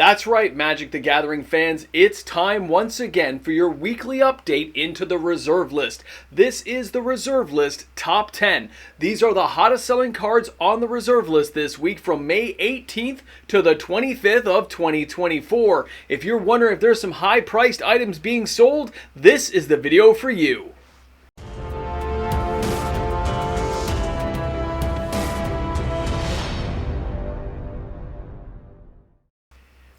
That's right, Magic the Gathering fans. It's time once again for your weekly update into the reserve list. This is the reserve list top 10. These are the hottest selling cards on the reserve list this week from May 18th to the 25th of 2024. If you're wondering if there's some high priced items being sold, this is the video for you.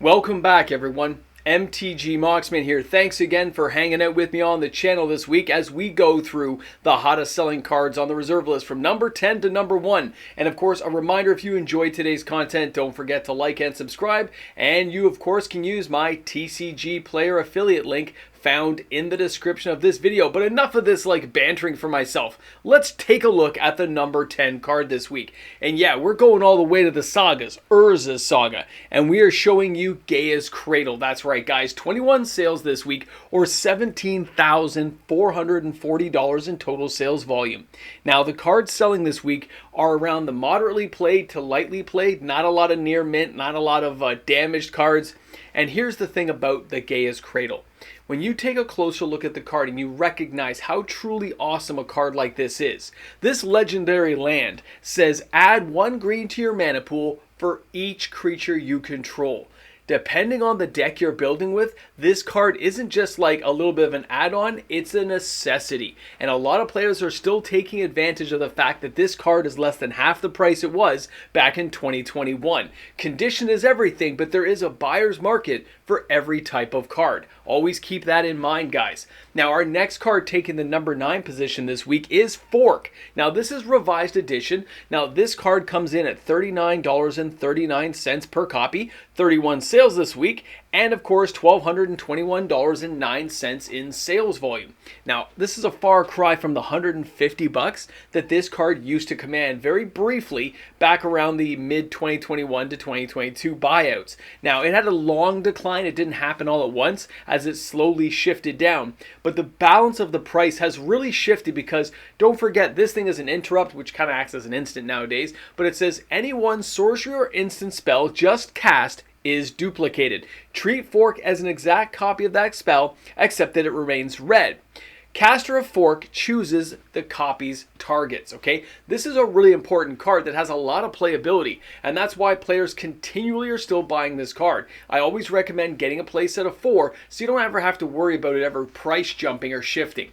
Welcome back, everyone. MTG Moxman here. Thanks again for hanging out with me on the channel this week as we go through the hottest selling cards on the reserve list from number 10 to number 1. And of course, a reminder, if you enjoyed today's content, don't forget to like and subscribe. And you, of course, can use my TCG player affiliate link found in the description of this video. But enough of this bantering for myself. Let's take a look at the number 10 card this week. And yeah, we're going all the way to the sagas, Urza's Saga. And we are showing you Gaea's Cradle. That's right, guys. 21 sales this week, or $17,440 in total sales volume. Now, the cards selling this week are around the moderately played to lightly played. Not a lot of near mint, not a lot of damaged cards. And here's the thing about the Gaea's Cradle. When you take a closer look at the card and you recognize how truly awesome a card like this is, this legendary land says add 1 green to your mana pool for each creature you control. Depending on the deck you're building with, this card isn't just like a little bit of an add-on, it's a necessity. And a lot of players are still taking advantage of the fact that this card is less than half the price it was back in 2021. Condition is everything, but there is a buyer's market for every type of card. Always keep that in mind, guys. Now, our next card taking the number 9 position this week is Fork. Now, this is revised edition. Now, this card comes in at $39.39 per copy, 31 sales this week, and of course $1,221.09 in sales volume. Now, this is a far cry from the $150 that this card used to command very briefly back around the mid 2021 to 2022 buyouts. Now, it had a long decline. It didn't happen all at once as it slowly shifted down, but the balance of the price has really shifted because don't forget, this thing is an interrupt, which kind of acts as an instant nowadays, but it says any one sorcery or instant spell just cast is duplicated. Treat Fork as an exact copy of that spell, except that it remains red. Caster of Fork chooses the copy's targets, okay? This is a really important card that has a lot of playability, and that's why players continually are still buying this card. I always recommend getting a playset of 4 so you don't ever have to worry about it ever price jumping or shifting.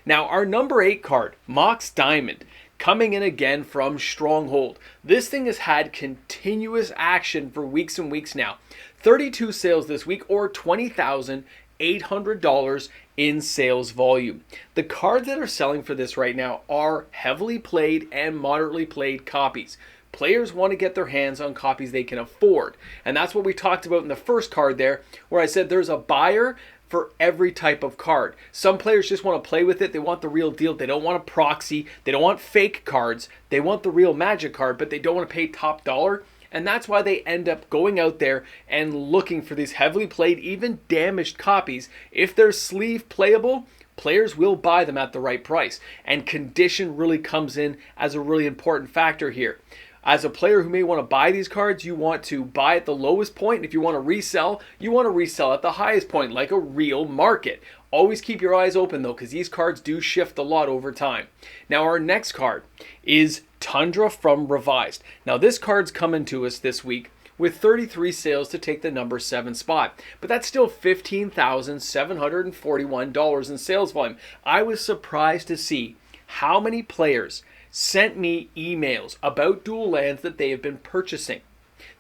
Now, our number 8 card, Mox Diamond, coming in again from Stronghold. This thing has had continuous action for weeks and weeks now. 32 sales this week, or $20,800 in sales volume. The cards that are selling for this right now are heavily played and moderately played copies. Players want to get their hands on copies they can afford. And that's what we talked about in the first card there, where I said there's a buyer for every type of card. Some players just want to play with it. They want the real deal. They don't want a proxy. They don't want fake cards. They want the real Magic card, but they don't want to pay top dollar. And that's why they end up going out there and looking for these heavily played, even damaged copies. If they're sleeve playable, players will buy them at the right price. And condition really comes in as a really important factor here. As a player who may want to buy these cards, you want to buy at the lowest point. If you want to resell, you want to resell at the highest point, like a real market. Always keep your eyes open, though, because these cards do shift a lot over time. Now, our next card is Tundra from Revised. Now, this card's coming to us this week with 33 sales to take the number 7 spot. But that's still $15,741 in sales volume. I was surprised to see how many players sent me emails about dual lands that they have been purchasing.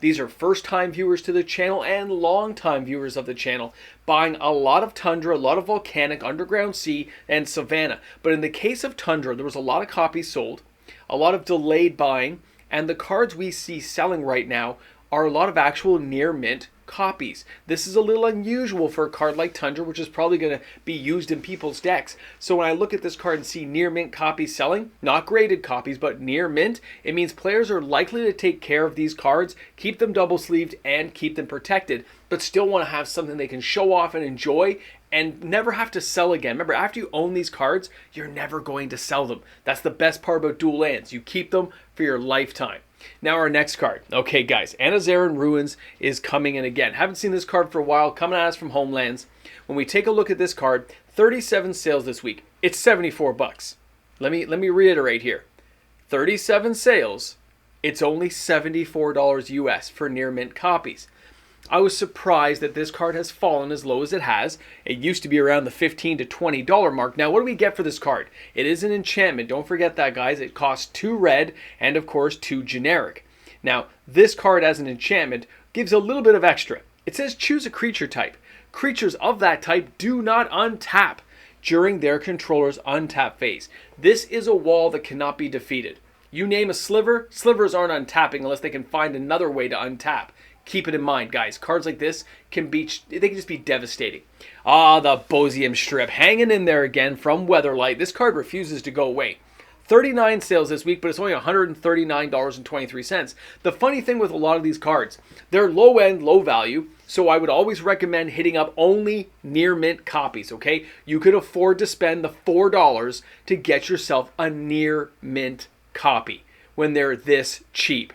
These are first-time viewers to the channel and long-time viewers of the channel, buying a lot of Tundra, a lot of Volcanic, Underground Sea, and Savannah. But in the case of Tundra, there was a lot of copies sold, a lot of delayed buying, and the cards we see selling right now are a lot of actual near-mint copies. This is a little unusual for a card like Tundra, which is probably going to be used in people's decks. So when I look at this card and see near mint copies selling, not graded copies, but near mint, it means players are likely to take care of these cards, keep them double sleeved, and keep them protected, but still want to have something they can show off and enjoy and never have to sell again. Remember, after you own these cards, you're never going to sell them. That's the best part about dual lands. You keep them for your lifetime. Now our next card. Okay, guys, Anzrag Ruins is coming in again. Haven't seen this card for a while, coming at us from Homelands. When we take a look at this card, 37 sales this week. It's 74 bucks. Let me reiterate here. 37 sales. It's only $74 US for near mint copies. I was surprised that this card has fallen as low as it has. It used to be around the $15 to $20 mark. Now, what do we get for this card? It is an enchantment. Don't forget that, guys. It costs 2 red and, of course, 2 generic. Now, this card as an enchantment gives a little bit of extra. It says choose a creature type. Creatures of that type do not untap during their controller's untap phase. This is a wall that cannot be defeated. You name a sliver, slivers aren't untapping unless they can find another way to untap. Keep it in mind, guys. Cards like this can just be devastating. Ah, the Bosium strip hanging in there again from Weatherlight. This card refuses to go away. 39 sales this week, but it's only $139.23. The funny thing with a lot of these cards, they're low end, low value, so I would always recommend hitting up only near mint copies, okay? You could afford to spend the $4 to get yourself a near mint copy when they're this cheap.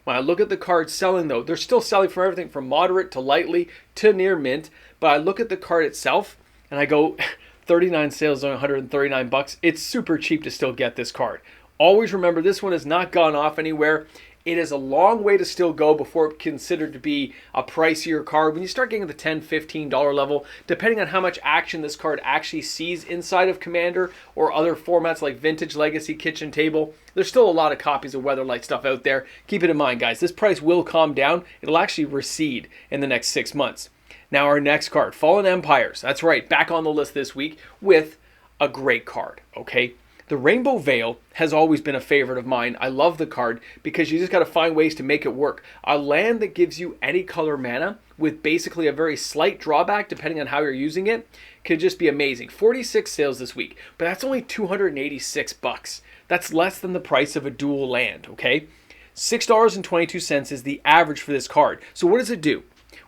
When I look at the cards selling, though, they're still selling for everything from moderate to lightly to near mint. But I look at the card itself and I go, 39 sales on 139 bucks. It's super cheap to still get this card. Always remember, this one has not gone off anywhere. It is a long way to still go before it's considered to be a pricier card. When you start getting to the $10, $15 level, depending on how much action this card actually sees inside of Commander or other formats like Vintage, Legacy, Kitchen Table, there's still a lot of copies of Weatherlight stuff out there. Keep it in mind, guys. This price will calm down. It'll actually recede in the next 6 months. Now our next card, Fallen Empires. That's right, back on the list this week with a great card, okay? The Rainbow Vale has always been a favorite of mine. I love the card because you just got to find ways to make it work. A land that gives you any color mana with basically a very slight drawback depending on how you're using it could just be amazing. 46 sales this week, but that's only 286 bucks. That's less than the price of a dual land, okay? $6.22 is the average for this card. So what does it do?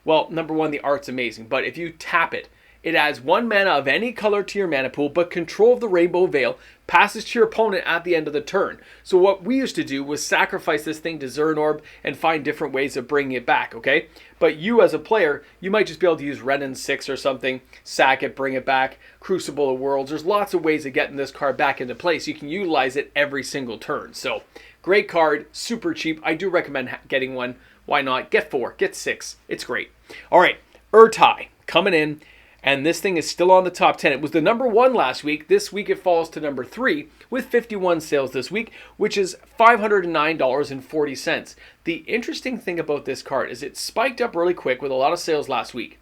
Well, number one, the art's amazing, but if you tap it, it adds 1 mana of any color to your mana pool, but control of the Rainbow Vale passes to your opponent at the end of the turn. So what we used to do was sacrifice this thing to Zern Orb and find different ways of bringing it back, okay? But you as a player, you might just be able to use Renin 6 or something, sack it, bring it back, Crucible of Worlds. There's lots of ways of getting this card back into place. You can utilize it every single turn. So great card, super cheap. I do recommend getting one. Why not? Get 4, get 6. It's great. All right, Ertai coming in. And this thing is still on the top 10. It was the number 1 last week. This week it falls to number 3 with 51 sales this week, which is $509.40. The interesting thing about this card is it spiked up really quick with a lot of sales last week.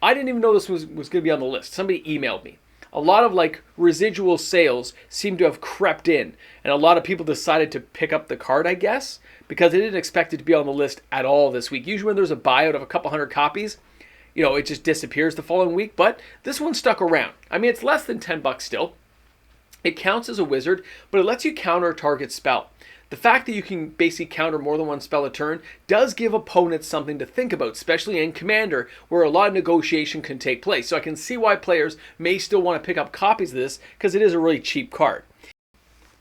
I didn't even know this was going to be on the list. Somebody emailed me. A lot of residual sales seem to have crept in, and a lot of people decided to pick up the card, I guess, because they didn't expect it to be on the list at all this week. Usually when there's a buyout of a couple hundred copies, you know, it just disappears the following week, but this one stuck around. I mean, it's less than 10 bucks still. It counts as a wizard, but it lets you counter a target spell. The fact that you can basically counter more than one spell a turn does give opponents something to think about, especially in Commander, where a lot of negotiation can take place. So I can see why players may still want to pick up copies of this, because it is a really cheap card.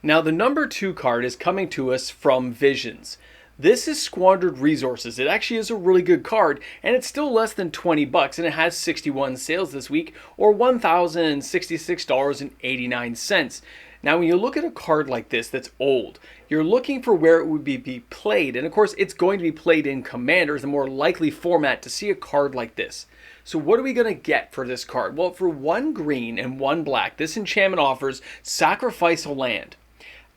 Now, the number 2 card is coming to us from Visions. This is Squandered Resources. It actually is a really good card, and it's still less than 20 bucks, and it has 61 sales this week, or $1,066.89. Now, when you look at a card like this that's old, you're looking for where it would be played, and of course, it's going to be played in Commander, the more likely format to see a card like this. So what are we going to get for this card? Well, for 1 green and 1 black, this enchantment offers sacrifice a land.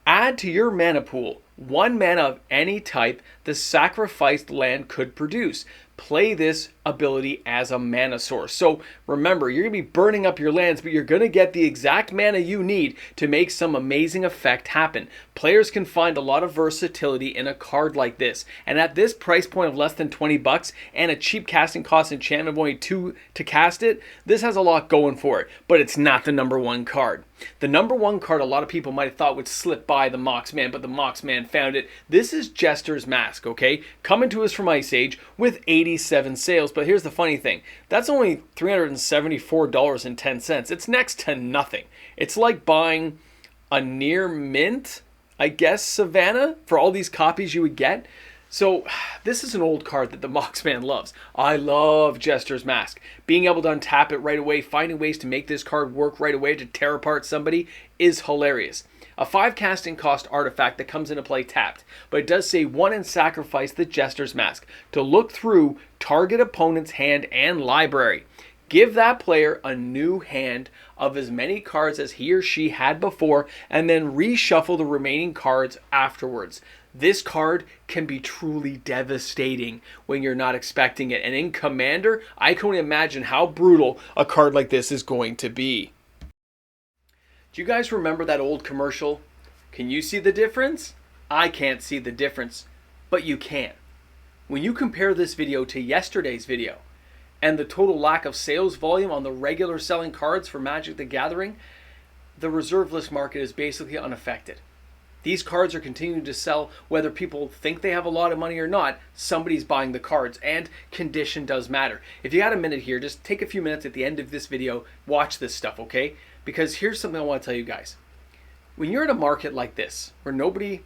Add to your mana pool 1 mana of any type the sacrificed land could produce. Play this ability as a mana source. So remember, you're going to be burning up your lands, but you're going to get the exact mana you need to make some amazing effect happen. Players can find a lot of versatility in a card like this. And at this price point of less than 20 bucks and a cheap casting cost enchantment of only 2 to cast it, this has a lot going for it, but it's not the number 1 card. The number 1 card a lot of people might have thought would slip by the Mox Man, but the Mox Man found it. This is Jester's Mask, okay? Coming to us from Ice Age with 87 sales, but here's the funny thing. That's only $374.10. It's next to nothing. It's like buying a near mint I guess, Savannah, for all these copies you would get. So this is an old card that the Mox man loves. I love Jester's Mask. Being able to untap it right away, finding ways to make this card work right away to tear apart somebody is hilarious. A 5 casting cost artifact that comes into play tapped, but it does say 1 and sacrifice the Jester's Mask to look through target opponent's hand and library. Give that player a new hand of as many cards as he or she had before, and then reshuffle the remaining cards afterwards. This card can be truly devastating when you're not expecting it. And in Commander, I can only imagine how brutal a card like this is going to be. Do you guys remember that old commercial? Can you see the difference? I can't see the difference, but you can. When you compare this video to yesterday's video, and the total lack of sales volume on the regular selling cards for Magic the Gathering, the reserve list market is basically unaffected. These cards are continuing to sell whether people think they have a lot of money or not. Somebody's buying the cards, and condition does matter. If you got a minute here, just take a few minutes at the end of this video, watch this stuff, okay? Because here's something I want to tell you guys. When you're in a market like this, where nobody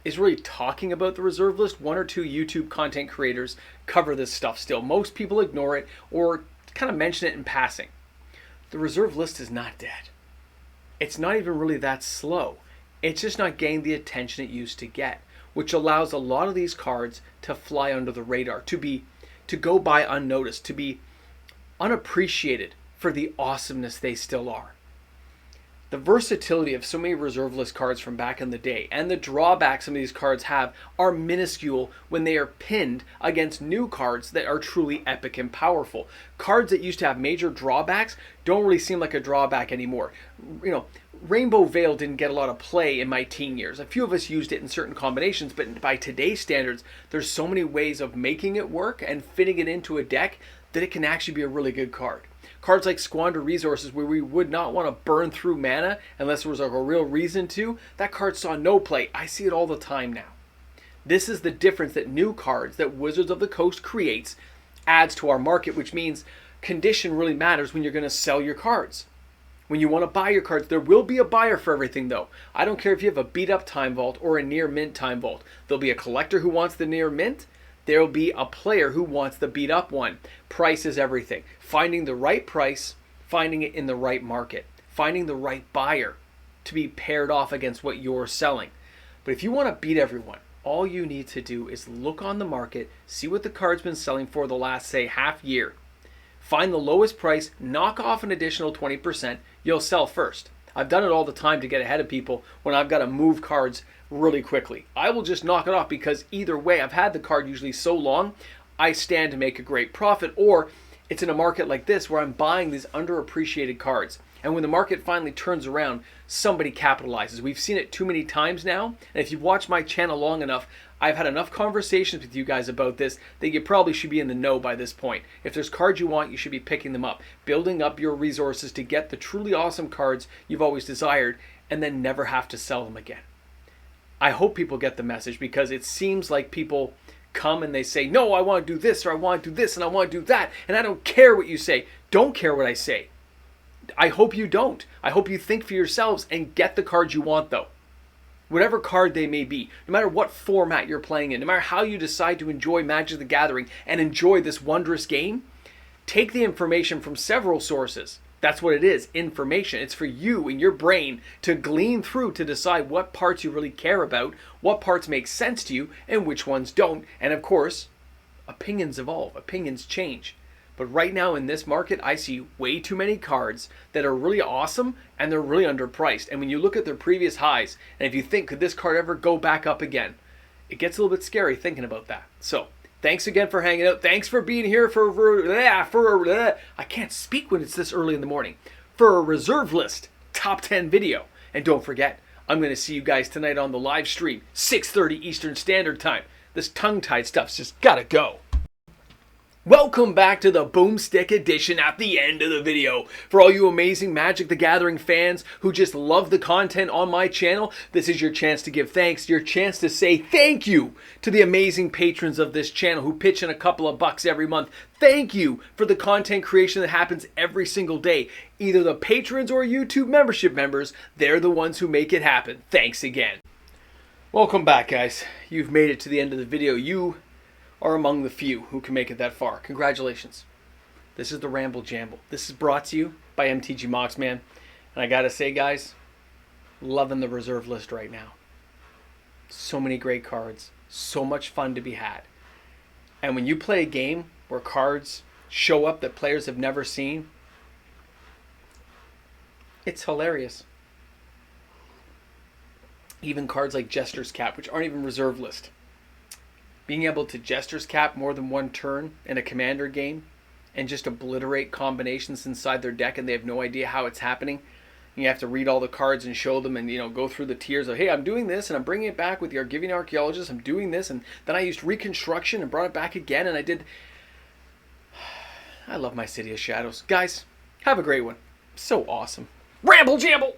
is really talking about the reserve list, 1 or 2 YouTube content creators cover this stuff still. Most people ignore it or kind of mention it in passing. The reserve list is not dead. It's not even really that slow. It's just not getting the attention it used to get, which allows a lot of these cards to fly under the radar, to go by unnoticed, to be unappreciated for the awesomeness they still are. The versatility of so many reserve list cards from back in the day and the drawbacks some of these cards have are minuscule when they are pinned against new cards that are truly epic and powerful. Cards that used to have major drawbacks don't really seem like a drawback anymore. You know, Rainbow Vale didn't get a lot of play in my teen years. A few of us used it in certain combinations, but by today's standards, there's so many ways of making it work and fitting it into a deck that it can actually be a really good card. Cards like Squandered Resources, where we would not want to burn through mana unless there was like a real reason to, that card saw no play. I see it all the time now. This is the difference that new cards that Wizards of the Coast creates adds to our market, which means condition really matters when you're going to sell your cards. When you want to buy your cards, there will be a buyer for everything though. I don't care if you have a beat up Time Vault or a near mint Time Vault. There'll be a collector who wants the near mint. There will be a player who wants the beat up one. Price is everything. Finding the right price, finding it in the right market, finding the right buyer to be paired off against what you're selling. But if you want to beat everyone, all you need to do is look on the market, see what the card's been selling for the last, say, half year. Find the lowest price, knock off an additional 20%, you'll sell first. I've done it all the time to get ahead of people when I've got to move cards really quickly. I will just knock it off because either way, I've had the card usually so long, I stand to make a great profit, or it's in a market like this where I'm buying these underappreciated cards. And when the market finally turns around, somebody capitalizes. We've seen it too many times now. And if you've watched my channel long enough, I've had enough conversations with you guys about this that you probably should be in the know by this point. If there's cards you want, you should be picking them up, building up your resources to get the truly awesome cards you've always desired, and then never have to sell them again. I hope people get the message, because it seems like people come and they say, no, I want to do this, or I want to do this, and I want to do that, and I don't care what you say. Don't care what I say. I hope you don't. I hope you think for yourselves and get the cards you want though. Whatever card they may be, no matter what format you're playing in, no matter how you decide to enjoy Magic the Gathering and enjoy this wondrous game, take the information from several sources. That's what it is, information. It's for you and your brain to glean through to decide what parts you really care about, what parts make sense to you, and which ones don't. And of course, opinions evolve, opinions change. But right now in this market, I see way too many cards that are really awesome and they're really underpriced. And when you look at their previous highs, and if you think, could this card ever go back up again? It gets a little bit scary thinking about that. So, thanks again for hanging out. Thanks for being here I can't speak when it's this early in the morning. For a reserve list top 10 video. And don't forget, I'm going to see you guys tonight on the live stream, 6:30 Eastern Standard Time. This tongue-tied stuff's just gotta go. Welcome back to the Boomstick Edition at the end of the video. For all you amazing Magic the Gathering fans who just love the content on my channel, this is your chance to give thanks, your chance to say thank you to the amazing patrons of this channel who pitch in a couple of bucks every month. Thank you for the content creation that happens every single day. Either the patrons or YouTube membership members, they're the ones who make it happen. Thanks again. Welcome back, guys. You've made it to the end of the video. You are among the few who can make it that far. Congratulations. This is the Ramble Jamble. This is brought to you by MTG Mox, man. And I gotta say, guys, loving the reserve list right now. So many great cards. So much fun to be had. And when you play a game where cards show up that players have never seen, it's hilarious. Even cards like Jester's Cap, which aren't even reserve list. Being able to Jester's Cap more than one turn in a commander game and just obliterate combinations inside their deck and they have no idea how it's happening. And you have to read all the cards and show them and, go through the tiers of, hey, I'm doing this and I'm bringing it back with the Argivian Archaeologist. I'm doing this. And then I used Reconstruction and brought it back again. And I did... I love my City of Shadows. Guys, have a great one. So awesome. Ramble Jamble!